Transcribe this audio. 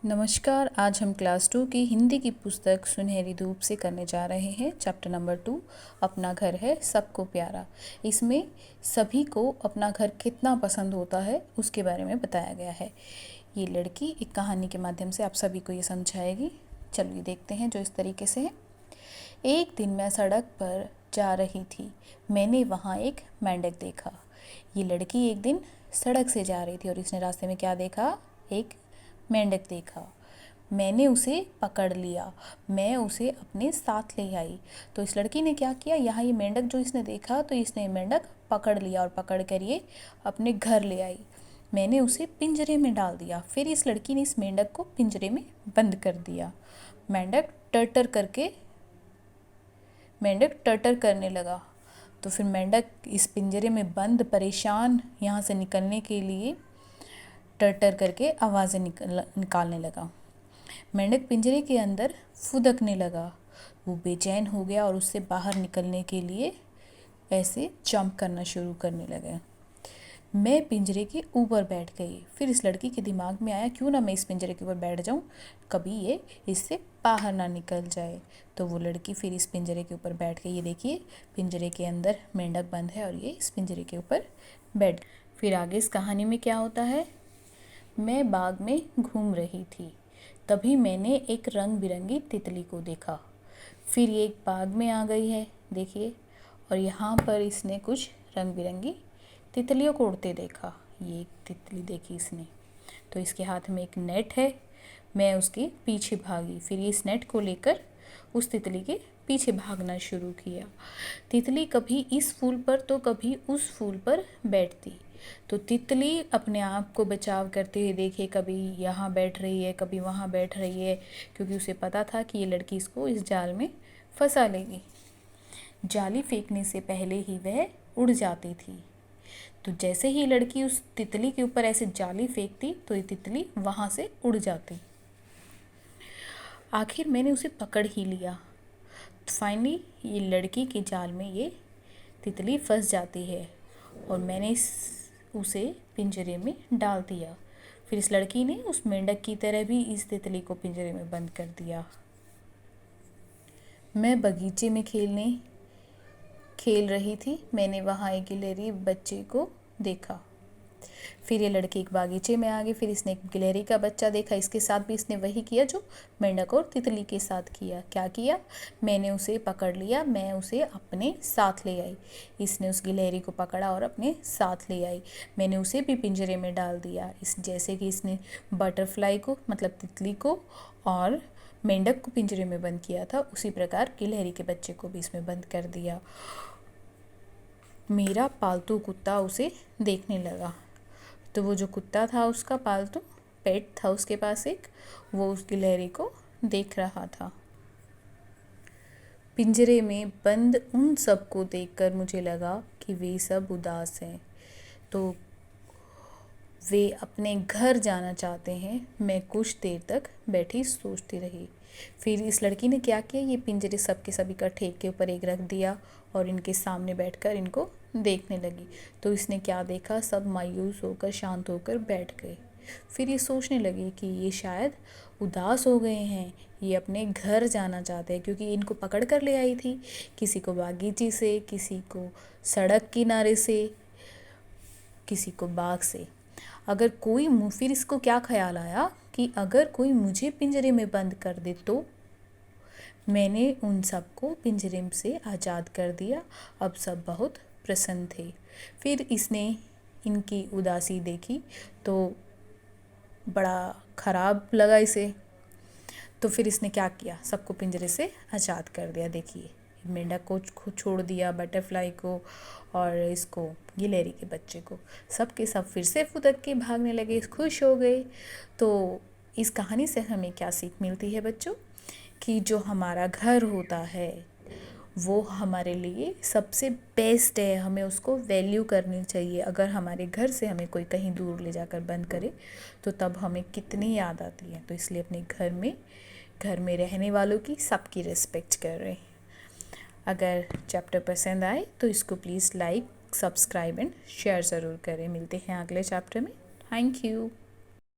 नमस्कार। आज हम क्लास 2 की हिंदी की पुस्तक सुनहरी धूप से करने जा रहे हैं। चैप्टर नंबर 2, अपना घर है सबको प्यारा। इसमें सभी को अपना घर कितना पसंद होता है उसके बारे में बताया गया है। ये लड़की एक कहानी के माध्यम से आप सभी को ये समझाएगी। चलिए देखते हैं जो इस तरीके से है। एक दिन मैं सड़क पर जा रही थी। मैंने वहाँ एक मेंढक देखा। ये लड़की एक दिन सड़क से जा रही थी और इसने रास्ते में क्या देखा? एक मेंढक देखा। मैंने उसे पकड़ लिया। मैं उसे अपने साथ ले आई। तो इस लड़की ने क्या किया? यहाँ ये मेंढक जो इसने देखा तो इसने मेंढक पकड़ लिया और पकड़ कर ये अपने घर ले आई। मैंने उसे पिंजरे में डाल दिया। फिर इस लड़की ने इस मेंढक को पिंजरे में बंद कर दिया। मेंढक टर्टर करने लगा। तो फिर मेंढक इस पिंजरे में बंद परेशान यहाँ से निकलने के लिए टर्टर करके आवाज़ें निकालने लगा। मेंढक पिंजरे के अंदर फुदकने लगा। वो बेचैन हो गया और उससे बाहर निकलने के लिए ऐसे जंप करना शुरू करने लगा। मैं पिंजरे के ऊपर बैठ गई। फिर इस लड़की के दिमाग में आया, क्यों ना मैं इस पिंजरे के ऊपर बैठ जाऊं, कभी ये इससे बाहर ना निकल जाए। तो वो लड़की फिर इस पिंजरे के ऊपर बैठ गई। ये देखिए, पिंजरे के अंदर मेंढक बंद है और ये इस पिंजरे के ऊपर बैठ। फिर आगे इस कहानी में क्या होता है? मैं बाग में घूम रही थी, तभी मैंने एक रंग बिरंगी तितली को देखा। फिर ये एक बाग में आ गई है, देखिए, और यहाँ पर इसने कुछ रंग बिरंगी तितलियों को उड़ते देखा। ये एक तितली देखी इसने, तो इसके हाथ में एक नेट है। मैं उसके पीछे भागी। फिर ये इस नेट को लेकर उस तितली के पीछे भागना शुरू किया। तितली कभी इस फूल पर तो कभी उस फूल पर बैठती। तो तितली अपने आप को बचाव करते हुए देखे, कभी यहाँ बैठ रही है, कभी वहाँ बैठ रही है, क्योंकि उसे पता था कि ये लड़की इसको इस जाल में फंसा लेगी। जाली फेंकने से पहले ही वह उड़ जाती थी। तो जैसे ही लड़की उस तितली के ऊपर ऐसे जाली फेंकती तो ये तितली वहाँ से उड़ जाती। आखिर मैंने उसे पकड़ ही लिया। फाइनली ये लड़की के जाल में ये तितली फंस जाती है और मैंने उसे पिंजरे में डाल दिया। फिर इस लड़की ने उस मेंढक की तरह भी इस तितली को पिंजरे में बंद कर दिया। मैं बगीचे में खेल रही थी। मैंने वहाँ एक गिलहरी बच्चे को देखा। फिर ये लड़की एक बागीचे में आ गई। फिर इसने एक गिलहरी का बच्चा देखा। इसके साथ भी इसने वही किया जो मेंढक और तितली के साथ किया। क्या किया? मैंने उसे पकड़ लिया। मैं उसे अपने साथ ले आई। इसने उस गिलहरी को पकड़ा और अपने साथ ले आई। मैंने उसे भी पिंजरे में डाल दिया। जैसे कि इसने बटरफ्लाई को, मतलब तितली को और मेंढक को पिंजरे में बंद किया था, उसी प्रकार गिलहरी के बच्चे को भी इसमें बंद कर दिया। मेरा पालतू कुत्ता उसे देखने लगा। तो वो जो कुत्ता था, उसका पालतू पेट था उसके पास एक, वो उस गिलहरी को देख रहा था। पिंजरे में बंद उन सब को देखकर मुझे लगा कि वे सब उदास हैं, तो वे अपने घर जाना चाहते हैं। मैं कुछ देर तक बैठी सोचती रही। फिर इस लड़की ने क्या किया? ये पिंजरे सब के सब इकट्ठे एक के ऊपर एक रख दिया और इनके सामने बैठकर इनको देखने लगी। तो इसने क्या देखा? सब मायूस होकर, शांत होकर बैठ गए। फिर ये सोचने लगी कि ये शायद उदास हो गए हैं, ये अपने घर जाना चाहते हैं, क्योंकि इनको पकड़ कर ले आई थी, किसी को बागीचे से, किसी को सड़क किनारे से, किसी को बाग से। अगर कोई फिर इसको क्या ख्याल आया कि अगर कोई मुझे पिंजरे में बंद कर दे तो मैंने उन सबको पिंजरे से आज़ाद कर दिया। अब सब बहुत प्रसन्न थे। फिर इसने इनकी उदासी देखी तो बड़ा ख़राब लगा इसे। तो फिर इसने क्या किया? सबको पिंजरे से आज़ाद कर दिया। देखिए, मेंढक को छोड़ दिया, बटरफ्लाई को और इसको गिलहरी के बच्चे को। सब के सब फिर से फुदक के भागने लगे, खुश हो गए। तो इस कहानी से हमें क्या सीख मिलती है बच्चों? कि जो हमारा घर होता है वो हमारे लिए सबसे बेस्ट है, हमें उसको वैल्यू करनी चाहिए। अगर हमारे घर से हमें कोई कहीं दूर ले जाकर बंद करे तो तब हमें कितनी याद आती है। तो इसलिए अपने घर में रहने वालों की सबकी रिस्पेक्ट करें। अगर चैप्टर पसंद आए तो इसको please like, subscribe and share ज़रूर करें। मिलते हैं अगले चैप्टर में। Thank you.